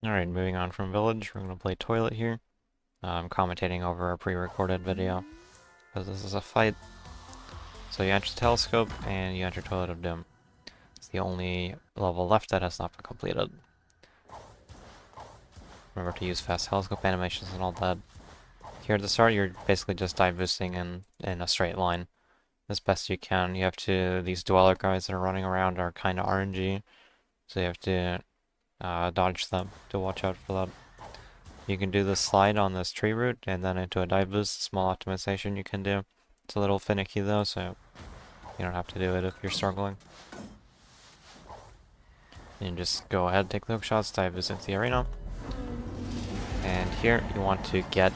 Alright, moving on from Village, we're going to play Toilet here. I'm commentating over a pre-recorded video, because this is a fight. So you enter Telescope, and you enter Toilet of Doom. It's the only level left that has not been completed. Remember to use fast telescope animations and all that. Here at the start, you're basically just dive boosting in a straight line as best you can. You have to, these dweller guys that are running around are kind of RNG, so you have to dodge them to watch out for that. You can do the slide on this tree root and then into a dive boost, small optimization you can do. It's a little finicky though, so you don't have to do it if you're struggling. You just go ahead, take the hook shots, dive boost into the arena. And here you want to get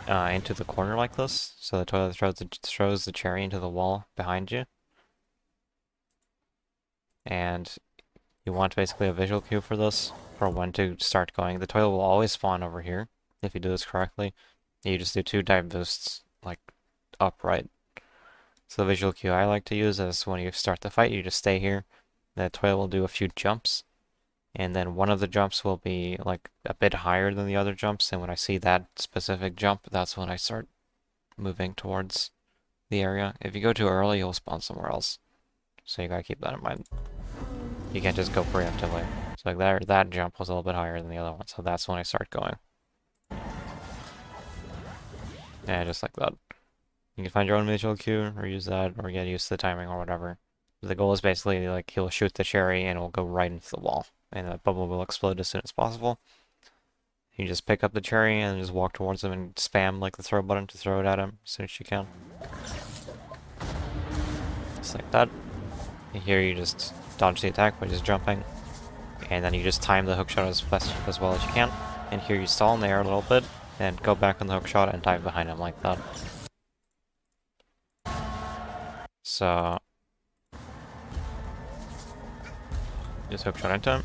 into the corner like this, so the toilet throws the cherry into the wall behind you. And you want basically a visual cue for this, for when to start going. The toilet will always spawn over here, if you do this correctly. You just do 2 dive boosts, like, upright. So the visual cue I like to use is when you start the fight, you just stay here. The toilet will do a few jumps, and then one of the jumps will be, like, a bit higher than the other jumps, and when I see that specific jump, that's when I start moving towards the area. If you go too early, you'll spawn somewhere else. So you gotta keep that in mind. You can't just go preemptively. So like that jump was a little bit higher than the other one, so that's when I start going. Yeah, just like that. You can find your own visual cue, or use that, or get used to the timing or whatever. The goal is basically, like, he'll shoot the cherry and it'll go right into the wall. And the bubble will explode as soon as possible. You just pick up the cherry and just walk towards him and spam, like, the throw button to throw it at him as soon as you can. Just like that. And here you just dodge the attack by just jumping. And then you just time the hookshot as well as you can. And here you stall in the air a little bit, and go back on the hookshot and dive behind him like that. So, just hookshot into him.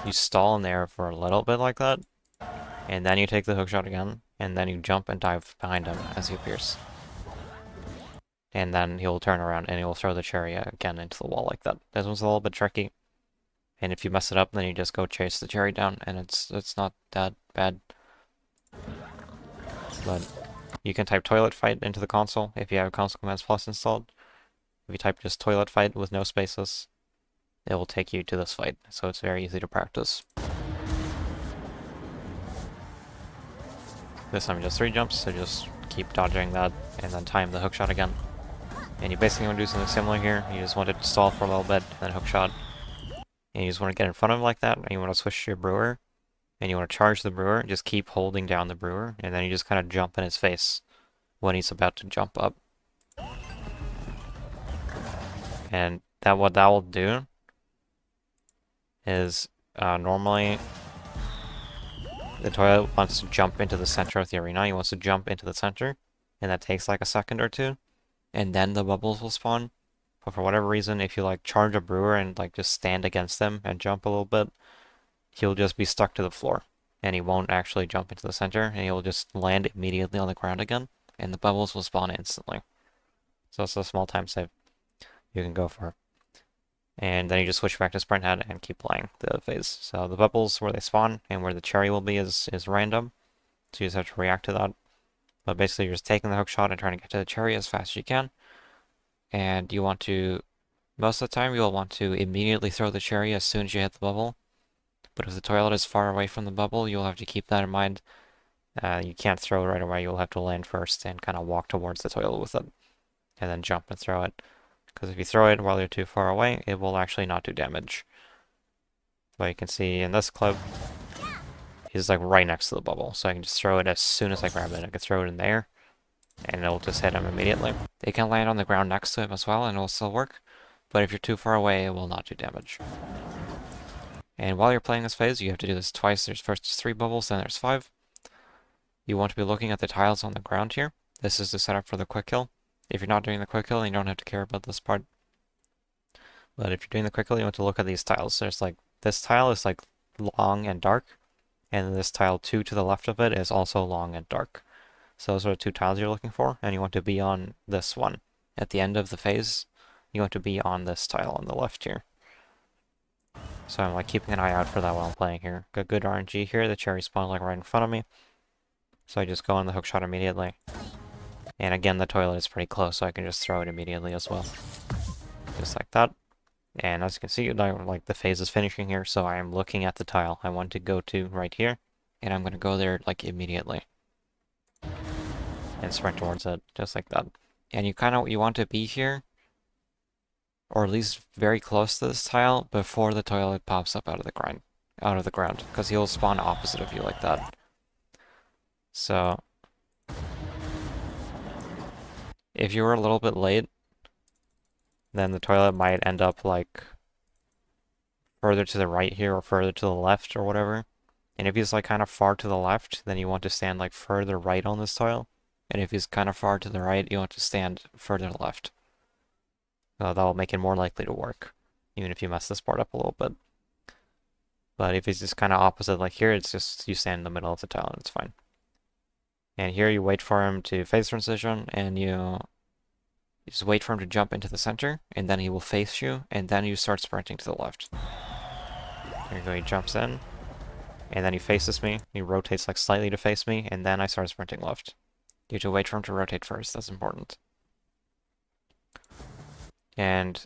You stall in the air for a little bit like that, and then you take the hookshot again, and then you jump and dive behind him as he appears. And then he'll turn around and he'll throw the cherry again into the wall like that. This one's a little bit tricky. And if you mess it up, then you just go chase the cherry down, and it's not that bad. But you can type toilet fight into the console if you have console commands plus installed. If you type just toilet fight with no spaces, it will take you to this fight, so it's very easy to practice. This time just 3 jumps, so just keep dodging that, and then time the hookshot again. And you basically want to do something similar here. You just want to stall for a little bit, and then hookshot. And you just want to get in front of him like that, and you want to switch to your brewer. And you want to charge the brewer, just keep holding down the brewer, and then you just kind of jump in his face when he's about to jump up. And what that will do is normally the toilet wants to jump into the center of the arena. He wants to jump into the center, and that takes like a second or two, and then the bubbles will spawn. But for whatever reason, if you like charge a brewer and like just stand against them and jump a little bit, he'll just be stuck to the floor, and he won't actually jump into the center, and he'll just land immediately on the ground again, and the bubbles will spawn instantly. So it's a small time save you can go for. And then you just switch back to sprint head and keep playing the phase. So the bubbles where they spawn and where the cherry will be is random, so you just have to react to that. But basically you're just taking the hook shot and trying to get to the cherry as fast as you can. And you want to, most of the time you'll want to immediately throw the cherry as soon as you hit the bubble. But if the toilet is far away from the bubble, you'll have to keep that in mind. You can't throw it right away, you'll have to land first and kind of walk towards the toilet with it. And then jump and throw it. Because if you throw it while you're too far away, it will actually not do damage. But you can see in this clip, he's like right next to the bubble. So I can just throw it as soon as I grab it. I can throw it in there, and it'll just hit him immediately. It can land on the ground next to him as well, and it'll still work. But if you're too far away, it will not do damage. And while you're playing this phase, you have to do this twice. There's first 3 bubbles, then there's 5. You want to be looking at the tiles on the ground here. This is the setup for the quick kill. If you're not doing the quick kill, you don't have to care about this part. But if you're doing the quick kill, you want to look at these tiles. There's like, this tile is like long and dark, and this tile 2 to the left of it is also long and dark. So those are the 2 tiles you're looking for, and you want to be on this one. At the end of the phase, you want to be on this tile on the left here. So I'm like keeping an eye out for that while I'm playing here. Got good RNG here, the cherry spawned like right in front of me. So I just go on the hookshot immediately. And again, the toilet is pretty close, so I can just throw it immediately as well. Just like that. And as you can see, like the phase is finishing here, so I am looking at the tile I want to go to right here. And I'm gonna go there like immediately. And sprint towards it, just like that. And you want to be here, or at least very close to this tile, before the toilet pops up out of the ground, because he'll spawn opposite of you like that. So if you were a little bit late, then the toilet might end up like further to the right here or further to the left or whatever. And if he's like kind of far to the left, then you want to stand like further right on this tile. And if he's kind of far to the right, you want to stand further left. That will make it more likely to work, even if you mess this part up a little bit. But if it's just kind of opposite like here, it's just you stand in the middle of the tile and it's fine. And here you wait for him to phase transition, and you just wait for him to jump into the center, and then he will face you, and then you start sprinting to the left. There you go, he jumps in, and then he faces me. He rotates like slightly to face me, and then I start sprinting left. You have to wait for him to rotate first, that's important. And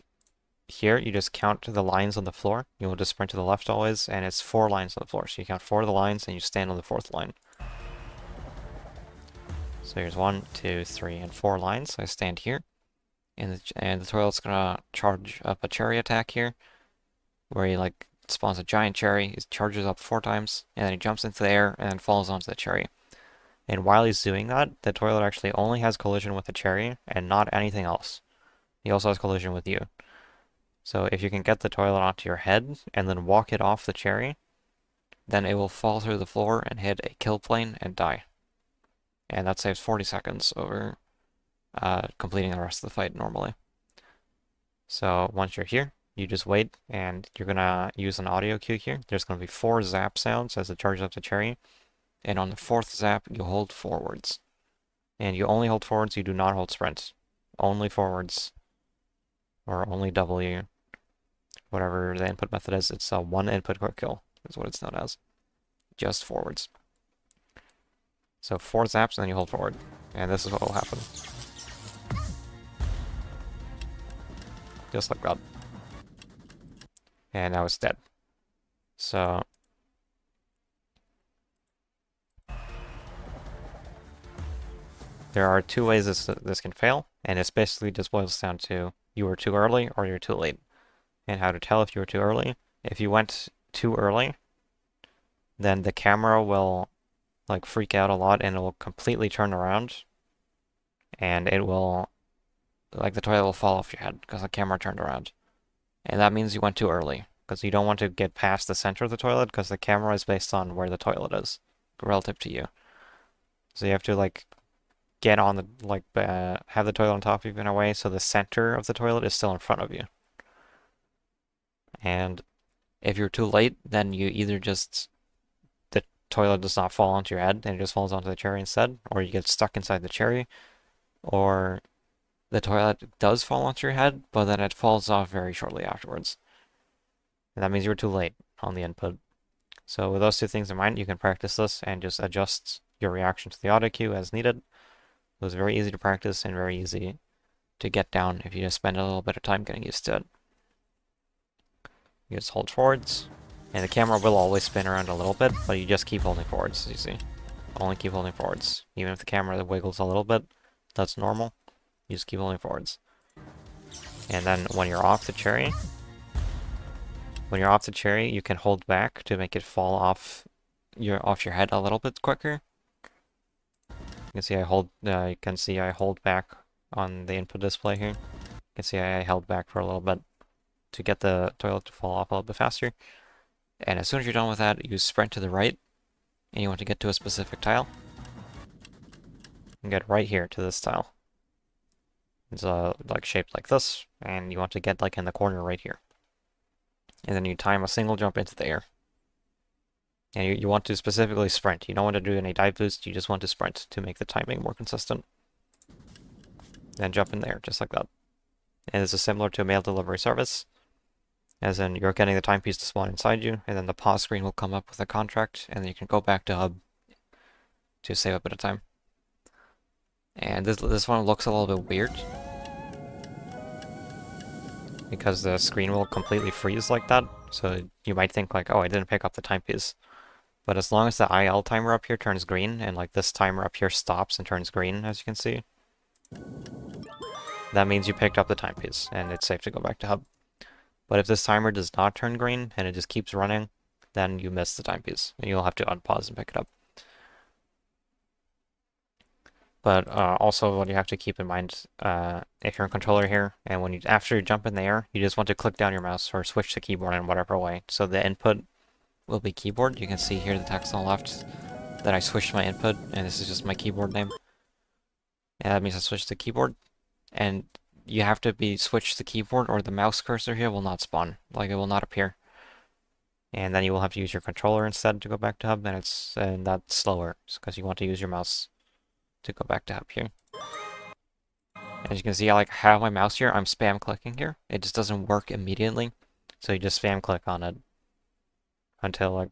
here, you just count the lines on the floor. You will just sprint to the left always, and it's 4 lines on the floor. So you count 4 of the lines, and you stand on the 4th line. So here's 1, 2, 3, and 4 lines. So I stand here, and the toilet's gonna charge up a cherry attack here, where he like spawns a giant cherry. He charges up 4 times, and then he jumps into the air and then falls onto the cherry. And while he's doing that, the toilet actually only has collision with the cherry and not anything else. He also has collision with you. So if you can get the toilet onto your head and then walk it off the cherry, then it will fall through the floor and hit a kill plane and die. And that saves 40 seconds over completing the rest of the fight normally. So once you're here, you just wait, and you're gonna use an audio cue here. There's gonna be 4 zap sounds as it charges up the cherry, and on the 4th zap, you hold forwards. And you only hold forwards, you do not hold sprint. Only forwards, or only W, whatever the input method is. It's a 1 input quick kill, is what it's known as. Just forwards. So 4 zaps, and then you hold forward. And this is what will happen. Just like that. And now it's dead. So there are 2 ways this can fail, and it basically just boils down to you were too early or you're too late. And how to tell if you were too early. If you went too early, then the camera will like freak out a lot, and it will completely turn around, and it will, like the toilet will fall off your head because the camera turned around. And that means you went too early, because you don't want to get past the center of the toilet, because the camera is based on where the toilet is relative to you. So you have to like get on the, like, have the toilet on top of you in a way so the center of the toilet is still in front of you. And if you're too late, then you either just, the toilet does not fall onto your head and it just falls onto the cherry instead, or you get stuck inside the cherry, or the toilet does fall onto your head, but then it falls off very shortly afterwards. And that means you were too late on the input. So with those 2 things in mind, you can practice this and just adjust your reaction to the audio cue as needed. It was very easy to practice and very easy to get down if you just spend a little bit of time getting used to it. You just hold forwards, and the camera will always spin around a little bit, but you just keep holding forwards, as you see. Only keep holding forwards. Even if the camera wiggles a little bit, that's normal. You just keep holding forwards. And then when you're off the cherry, you can hold back to make it fall off your head a little bit quicker. You can see I hold back on the input display here. You can see I held back for a little bit to get the toilet to fall off a little bit faster. And as soon as you're done with that, you sprint to the right, and you want to get to a specific tile. And get right here to this tile. It's like shaped like this, and you want to get like in the corner right here. And then you time a single jump into the air. And you want to specifically sprint. You don't want to do any dive boost, you just want to sprint to make the timing more consistent. Then jump in there, just like that. And this is similar to a mail delivery service. as in you're getting the timepiece to spawn inside you, and then the pause screen will come up with a contract, and then you can go back to hub to save a bit of time. And this one looks a little bit weird, because the screen will completely freeze like that, so you might think like, oh, I didn't pick up the timepiece. But as long as the IL timer up here turns green, and like this timer up here stops and turns green, as you can see, that means you picked up the timepiece, and it's safe to go back to hub. But if this timer does not turn green, and it just keeps running, then you miss the timepiece, and you'll have to unpause and pick it up. But also what you have to keep in mind, if you're in controller here, and when after you jump in the air, you just want to click down your mouse or switch to keyboard in whatever way. So the input will be keyboard. You can see here the text on the left that I switched my input, and this is just my keyboard name. And that means I switched to keyboard. And you have to be switched to keyboard, or the mouse cursor here will not spawn. Like, it will not appear. And then you will have to use your controller instead to go back to hub, and that's slower, because you want to use your mouse to go back to hub here. As you can see, I have my mouse here. I'm spam clicking here. It just doesn't work immediately, so you just spam click on it until it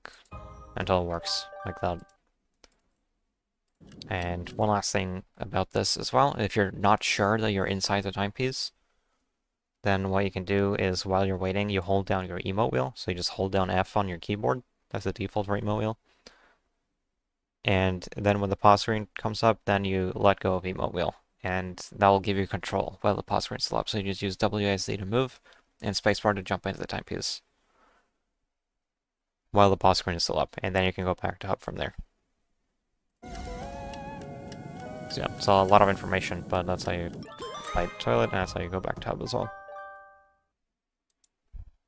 works like that. And one last thing about this as well, if you're not sure that you're inside the timepiece, then what you can do is while you're waiting, you hold down your emote wheel. So you just hold down F on your keyboard. That's the default for emote wheel. And then when the pause screen comes up, then you let go of emote wheel. And that will give you control while the pause screen is still up. So you just use WASD to move and spacebar to jump into the timepiece while the pause screen is still up. And then you can go back to hub from there. So yeah, it's a lot of information, but that's how you fight toilet, and that's how you go back to hub as well.